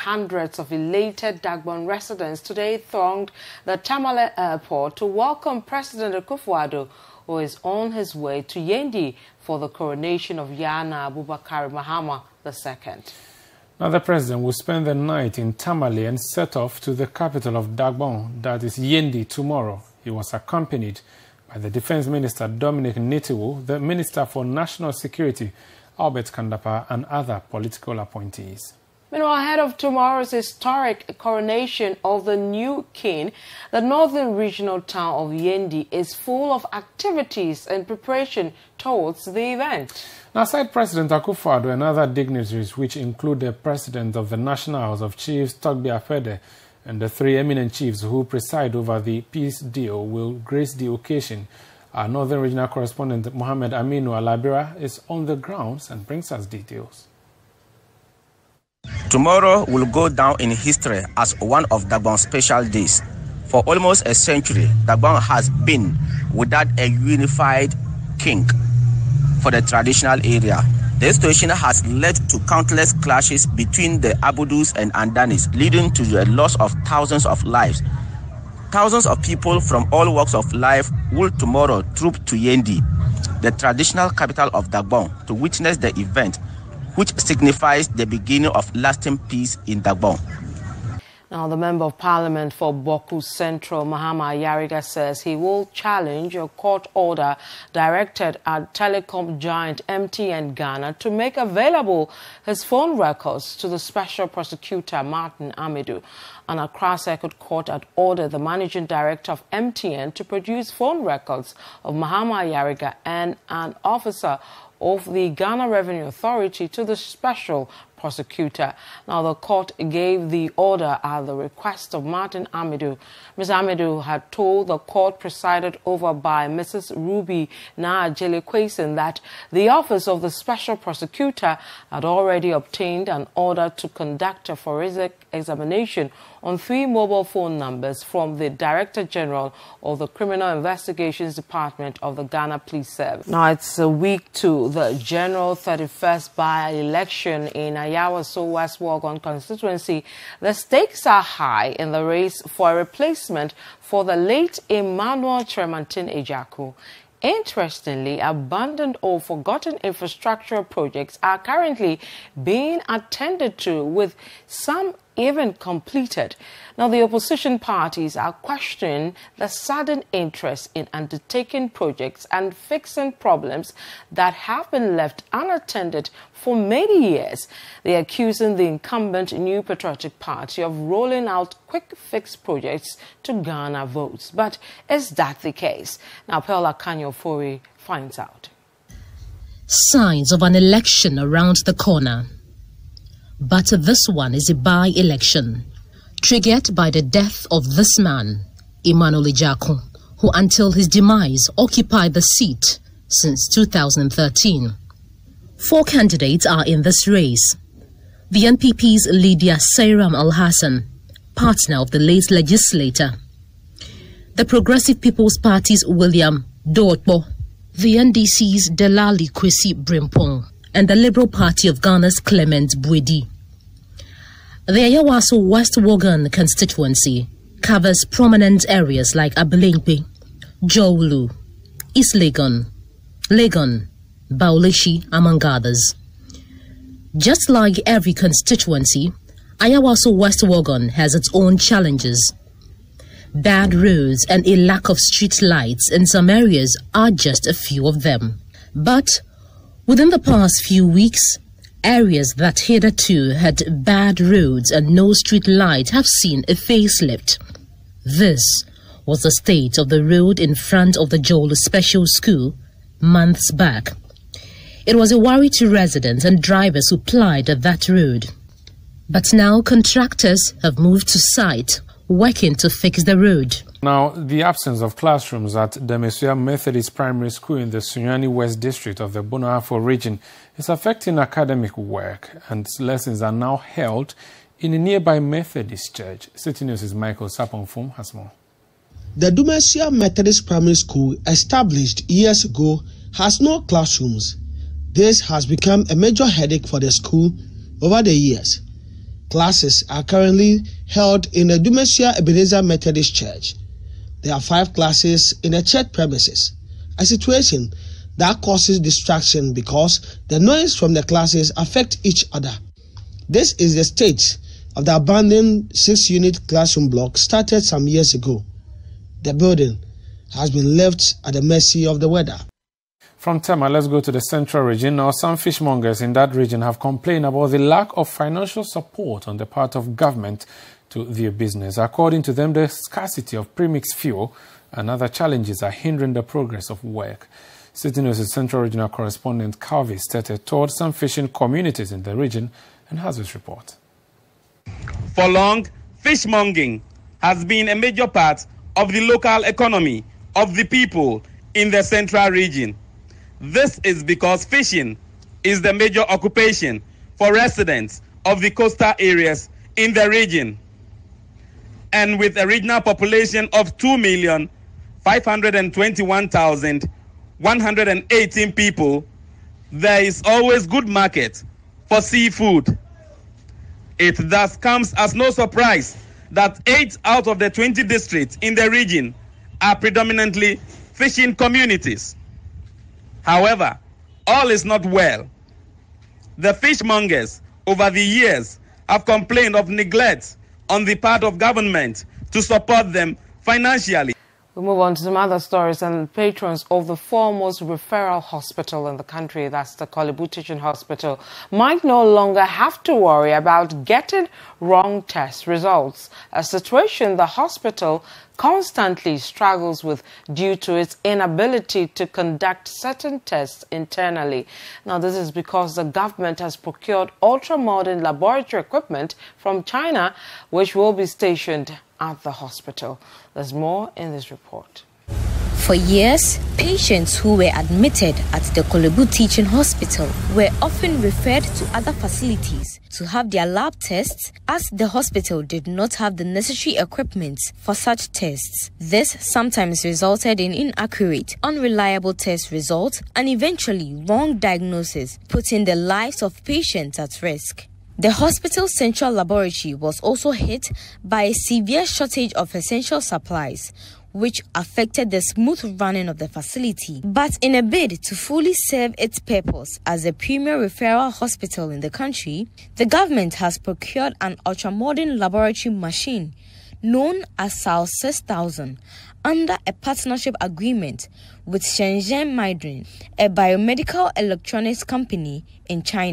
Hundreds of elated Dagbon residents today thronged the Tamale airport to welcome President Akufo-Addo, who is on his way to Yendi for the coronation of Ya Naa Mahama II. Now the president will spend the night in Tamale and set off to the capital of Dagbon, that is Yendi, tomorrow. He was accompanied by the Defense Minister Dominic Nitiwo, the Minister for National Security Albert Kandapa, and other political appointees. Meanwhile, ahead of tomorrow's historic coronation of the new king, the northern regional town of Yendi is full of activities in preparation towards the event. Now, aside President Akufo-Addo and other dignitaries, which include the President of the National House of Chiefs, Dagbon and the three eminent chiefs who preside over the peace deal, will grace the occasion. Our northern regional correspondent Martin Amidu is on the grounds and brings us details. Tomorrow will go down in history as one of Dagbon's special days. For almost a century, Dagbon has been without a unified king for the traditional area. This situation has led to countless clashes between the Abudus and Andanis, leading to the loss of thousands of lives. Thousands of people from all walks of life will tomorrow troop to Yendi, the traditional capital of Dagbon, to witness the event, which signifies the beginning of lasting peace in Dagbon. Now, the Member of Parliament for Boku Central, Ayariga, says he will challenge a court order directed at telecom giant MTN Ghana to make available his phone records to the Special Prosecutor Martin Amidu. An Accra Circuit Court had ordered the Managing Director of MTN to produce phone records of Ayariga and an officer of the Ghana Revenue Authority to the Special Prosecutor. Now, the court gave the order at the request of Martin Amidu. Ms. Amidu had told the court presided over by Mrs. Ruby Naa-Jelequason that the Office of the Special Prosecutor had already obtained an order to conduct a forensic examination on 3 mobile phone numbers from the Director General of the Criminal Investigations Department of the Ghana Police Service. Now, it's a week to the General 31st by-election in Ayawaso West Wuogon constituency. The stakes are high in the race for a replacement for the late Emmanuel Tremantin Ejaku. Interestingly, abandoned or forgotten infrastructural projects are currently being attended to, with some even completed. Now, the opposition parties are questioning the sudden interest in undertaking projects and fixing problems that have been left unattended for many years. They are accusing the incumbent New Patriotic Party of rolling out quick fix projects to garner votes. But is that the case? Now, Pearl Akanyofori finds out. Signs of an election around the corner. But this one is a by-election, triggered by the death of this man, Emmanuel Ejaku, who until his demise occupied the seat since 2013. 4 candidates are in this race. The NPP's Lydia Sairam Al-Hassan, partner of the late legislator. The Progressive People's Party's William Dotbo, the NDC's Delali Kwesi Brimpong, and the Liberal Party of Ghana's Clement Bwedi. The Ayawaso West Wuogon constituency covers prominent areas like Abelemkpe, Jowlu, East Legon, Baulishi, among others. Just like every constituency, Ayawaso West Wuogon has its own challenges. Bad roads and a lack of street lights in some areas are just a few of them. But within the past few weeks, areas that hitherto had bad roads and no street light have seen a facelift. This was the state of the road in front of the Jowlu Special School months back. It was a worry to residents and drivers who plied at that road. But now contractors have moved to site, working to fix the road. Now, the absence of classrooms at Demesua Methodist Primary School in the Sunyani West District of the Bonoafo region is affecting academic work, and lessons are now held in a nearby Methodist church. City News' Michael Sapongfum has more. The Demesua Methodist Primary School, established years ago, has no classrooms. This has become a major headache for the school over the years. Classes are currently held in the Dumesia Ebenezer Methodist Church. There are 5 classes in the church premises, a situation that causes distraction because the noise from the classes affect each other. This is the state of the abandoned 6-unit classroom block started some years ago. The building has been left at the mercy of the weather. From Tamale, let's go to the central region. Now, some fishmongers in that region have complained about the lack of financial support on the part of government to their business. According to them, the scarcity of premixed fuel and other challenges are hindering the progress of work. City News' Central Regional Correspondent Calvi started toured some fishing communities in the region and has this report. For long, fishmongering has been a major part of the local economy of the people in the central region. This is because fishing is the major occupation for residents of the coastal areas in the region. And with a regional population of 2,521,118 people, there is always good market for seafood. It thus comes as no surprise that 8 out of the 20 districts in the region are predominantly fishing communities. However, all is not well. The fishmongers over the years have complained of neglect on the part of government to support them financially. We move on to some other stories. And patrons of the foremost referral hospital in the country, that's the Korle Bu Teaching Hospital, might no longer have to worry about getting wrong test results, a situation the hospital constantly struggles with due to its inability to conduct certain tests internally. Now, this is because the government has procured ultra-modern laboratory equipment from China, which will be stationed at the hospital. There's more in this report. For years, patients who were admitted at the Korle Bu Teaching Hospital were often referred to other facilities to have their lab tests, as the hospital did not have the necessary equipment for such tests. This sometimes resulted in inaccurate, unreliable test results and eventually wrong diagnosis, putting the lives of patients at risk. The hospital's central laboratory was also hit by a severe shortage of essential supplies, which affected the smooth running of the facility. But in a bid to fully serve its purpose as a premier referral hospital in the country, the government has procured an ultramodern laboratory machine known as SAL 6000 under a partnership agreement with Shenzhen Midrin, a biomedical electronics company in China.